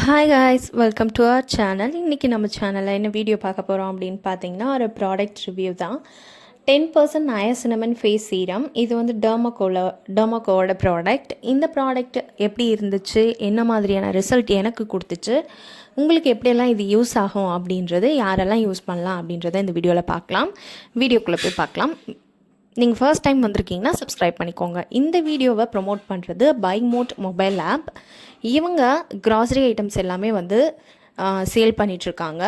Hi guys, welcome to our channel. இன்னைக்கு நம்ம சேனலில் என்ன வீடியோ பார்க்க போகிறோம் அப்படின்னு பார்த்தீங்கன்னா ஒரு ப்ராடக்ட் ரிவ்யூ தான். 10% niacinamide ஃபேஸ் சீரம். இது வந்து டெர்மாக்கோட ப்ராடக்ட். இந்த ப்ராடக்ட் எப்படி இருந்துச்சு, என்ன மாதிரியான ரிசல்ட் எனக்கு கொடுத்துச்சு, உங்களுக்கு எப்படியெல்லாம் இது யூஸ் ஆகும் அப்படின்றது, யாரெல்லாம் யூஸ் பண்ணலாம் அப்படின்றத இந்த வீடியோவில் பார்க்கலாம். வீடியோக்குள்ளே போய் பார்க்கலாம். நீங்கள் ஃபர்ஸ்ட் டைம் வந்திருக்கீங்கன்னா சப்ஸ்கிரைப் பண்ணிக்கோங்க. இந்த வீடியோவை ப்ரொமோட் பண்ணுறது BuyMote மொபைல் ஆப். இவங்க க்ராசரி ஐட்டம்ஸ் எல்லாமே வந்து சேல் பண்ணிகிட்ருக்காங்க.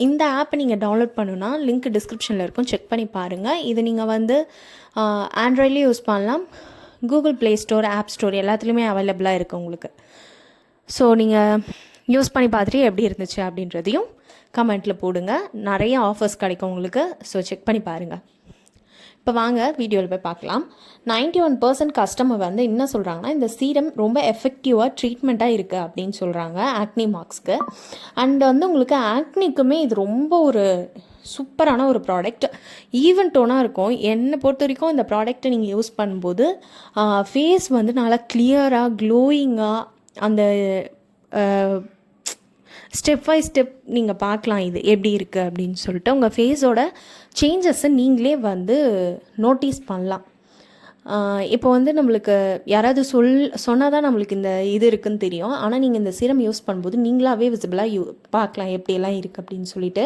இந்த ஆப்பை நீங்கள் டவுன்லோட் பண்ணுன்னா லிங்க் டிஸ்கிரிப்ஷனில் இருக்கும், செக் பண்ணி பாருங்கள். இது நீங்கள் வந்து ஆண்ட்ராய்ட்லேயும் யூஸ் பண்ணலாம், Google Play Store, App Store எல்லாத்துலேயுமே அவைலபிளாக இருக்குது உங்களுக்கு. ஸோ நீங்கள் யூஸ் பண்ணி பார்த்துட்டு எப்படி இருந்துச்சு அப்படின்றதையும் கமெண்ட்டில் போடுங்க. நிறைய ஆஃபர்ஸ் கிடைக்கும் உங்களுக்கு. ஸோ செக் பண்ணி பாருங்கள். இப்போ வாங்க வீடியோவில் போய் பார்க்கலாம். 91% கஸ்டமர் வந்து என்ன சொல்கிறாங்கன்னா, இந்த சீரம் ரொம்ப எஃபெக்டிவாக ட்ரீட்மெண்ட்டாக இருக்குது அப்படின்னு சொல்கிறாங்க ஆக்னி மார்க்ஸ்க்கு. அண்ட் வந்து உங்களுக்கு ஆக்னிக்குமே இது ரொம்ப ஒரு சூப்பரான ஒரு ப்ராடக்ட். ஈவன் டோனாக இருக்கும். என்னை பொறுத்த வரைக்கும் இந்த ப்ராடக்ட்டை நீங்கள் யூஸ் பண்ணும்போது ஃபேஸ் வந்து நல்லா கிளியராக க்ளோயிங்காக அந்த ஸ்டெப் பை ஸ்டெப் நீங்கள் பார்க்கலாம் இது எப்படி இருக்குது அப்படின்னு சொல்லிட்டு. உங்கள் ஃபேஸோட சேஞ்சஸை நீங்களே வந்து நோட்டீஸ் பண்ணலாம். இப்போ வந்து நம்மளுக்கு யாராவது சொன்னால் தான் நம்மளுக்கு இந்த இது இருக்குதுன்னு தெரியும். ஆனால் நீங்கள் இந்த சீரம் யூஸ் பண்ணும்போது நீங்களாகவே விசிபிளாக பார்க்கலாம் எப்படியெல்லாம் இருக்குது அப்படின்னு சொல்லிட்டு.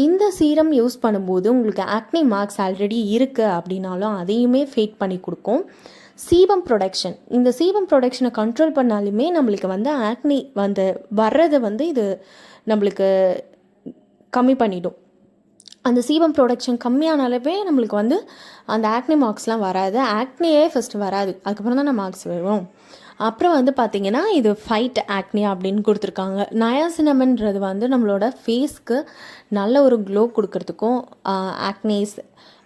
இந்த சீரம் யூஸ் பண்ணும்போது உங்களுக்கு ஆக்னி மார்க்ஸ் ஆல்ரெடி இருக்குது அப்படின்னாலும் அதையுமே ஃபேட் பண்ணி கொடுக்கும். சீபம் ப்ரொடக்ஷன், இந்த சீபம் ப்ரொடக்ஷனை கண்ட்ரோல் பண்ணாலுமே நம்மளுக்கு வந்து ஆக்னி வந்து வர்றதை வந்து இது நம்மளுக்கு கம்மி பண்ணிடும். அந்த சீபம் ப்ரொடக்ஷன் கம்மியானாலுமே நம்மளுக்கு வந்து அந்த ஆக்னி மார்க்ஸ்லாம் வராது. ஆக்னியே ஃபஸ்ட்டு வராது, அதுக்கப்புறம் தான் மார்க்ஸ் வரும். அப்புறம் வந்து பார்த்திங்கன்னா இது ஃபைட் ஆக்னி அப்படின்னு கொடுத்துருக்காங்க. நயாசினமன்றது வந்து நம்மளோட ஃபேஸ்க்கு நல்ல ஒரு க்ளோ கொடுக்கறதுக்கும், ஆக்னேஸ்,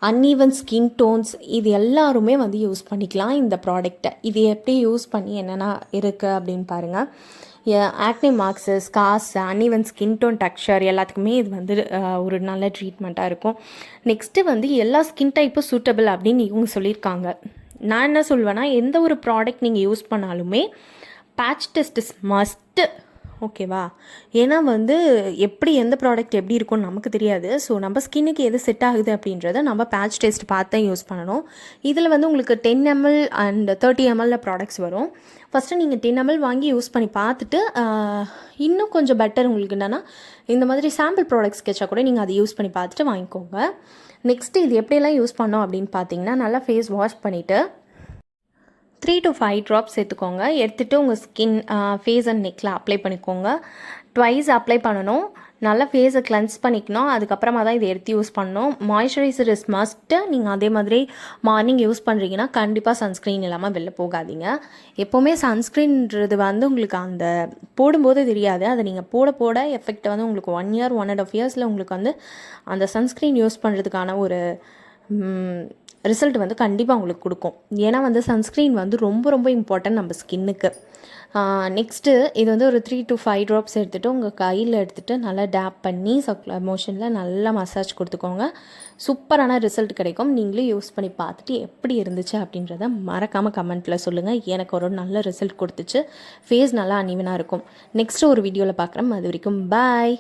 அன்ஈவன் ஸ்கின் டோன்ஸ் இது எல்லாருமே வந்து யூஸ் பண்ணிக்கலாம் இந்த ப்ராடக்டை. இது எப்படி யூஸ் பண்ணி என்னென்ன இருக்குது அப்படின்னு பாருங்கள். Acne marks, scars, uneven skin tone, texture எல்லாத்துக்குமே இது வந்து ஒரு நல்ல ட்ரீட்மெண்ட்டாக இருக்கும். நெக்ஸ்ட்டு வந்து எல்லா ஸ்கின் டைப்பும் சூட்டபிள் அப்படின்னு இவங்க சொல்லியிருக்காங்க. நான் என்ன சொல்வேன்னா, எந்த ஒரு ப்ராடக்ட் நீங்கள் யூஸ் பண்ணாலுமே பேட்ச் டெஸ்ட் இஸ் மஸ்ட்டு, ஓகேவா? ஏன்னா வந்து எப்படி எந்த ப்ராடக்ட் எப்படி இருக்கும்னு நமக்கு தெரியாது. ஸோ நம்ம ஸ்கின்னுக்கு எது செட் ஆகுது அப்படின்றத நம்ம பேட்ச் டெஸ்ட் பார்த்து தான் யூஸ் பண்ணணும். இதில் வந்து உங்களுக்கு 10 ml அண்ட் 30 ml ப்ராடக்ட்ஸ் வரும். ஃபஸ்ட்டு நீங்கள் 10 ml வாங்கி யூஸ் பண்ணி பார்த்துட்டு இன்னும் கொஞ்சம் பெட்டர் உங்களுக்கு என்னென்னா இந்த மாதிரி சாம்பிள் ப்ராடக்ட்ஸ் கேட்டால் கூட நீங்கள் அதை யூஸ் பண்ணி பார்த்துட்டு வாங்கிக்கோங்க. நெக்ஸ்ட்டு இது எப்படியெல்லாம் யூஸ் பண்ணோம் அப்படின்னு பார்த்தீங்கன்னா, நல்லா ஃபேஸ் வாஷ் பண்ணிவிட்டு 3 to 5 ட்ராப்ஸ் எடுத்துக்கோங்க. எடுத்துகிட்டு உங்கள் ஸ்கின், ஃபேஸ் அண்ட் நெக்கில் அப்ளை பண்ணிக்கோங்க. ட்வைஸ் அப்ளை பண்ணணும். நல்லா ஃபேஸை கிளென்ஸ் பண்ணிக்கணும். அதுக்கப்புறமா தான் இதை எடுத்து யூஸ் பண்ணணும். Moisturiser is must. நீங்கள் அதே மாதிரி மார்னிங் யூஸ் பண்ணுறீங்கன்னா கண்டிப்பாக சன்ஸ்க்ரீன் இல்லாமல் வெளில போகாதீங்க. எப்போவுமே சன்ஸ்க்ரீன்றது வந்து உங்களுக்கு அந்த போடும்போது தெரியாது. அதை நீங்கள் போட போட எஃபெக்ட் வந்து உங்களுக்கு 1 year 1.5 yearsல உங்களுக்கு வந்து அந்த சன்ஸ்க்ரீன் யூஸ் பண்ணுறதுக்கான ஒரு ரிசல்ட் வந்து கண்டிப்பாக உங்களுக்கு கொடுக்கும். ஏன்னா வந்து சன்ஸ்க்ரீன் வந்து ரொம்ப ரொம்ப இம்பார்ட்டன்ட் நம்ம ஸ்கின்னுக்கு. நெக்ஸ்ட்டு இது வந்து ஒரு 3 to 5 ட்ராப்ஸ் எடுத்துகிட்டு உங்கள் கையில் எடுத்துகிட்டு நல்லா டேப் பண்ணி சர்க்குலர் மோஷனில் நல்லா மசாஜ் கொடுத்துக்கோங்க. சூப்பரான ரிசல்ட் கிடைக்கும். நீங்களும் யூஸ் பண்ணி பார்த்துட்டு எப்படி இருந்துச்சு அப்படின்றத மறக்காமல் கமெண்ட்டில் சொல்லுங்கள். எனக்கு ஒரு நல்ல ரிசல்ட் கொடுத்துச்சு. ஃபேஸ் நல்லா அன்ஈவனாக இருக்கும். நெக்ஸ்ட்டு ஒரு வீடியோவில் பார்க்குறேன். அது வரைக்கும் பாய்.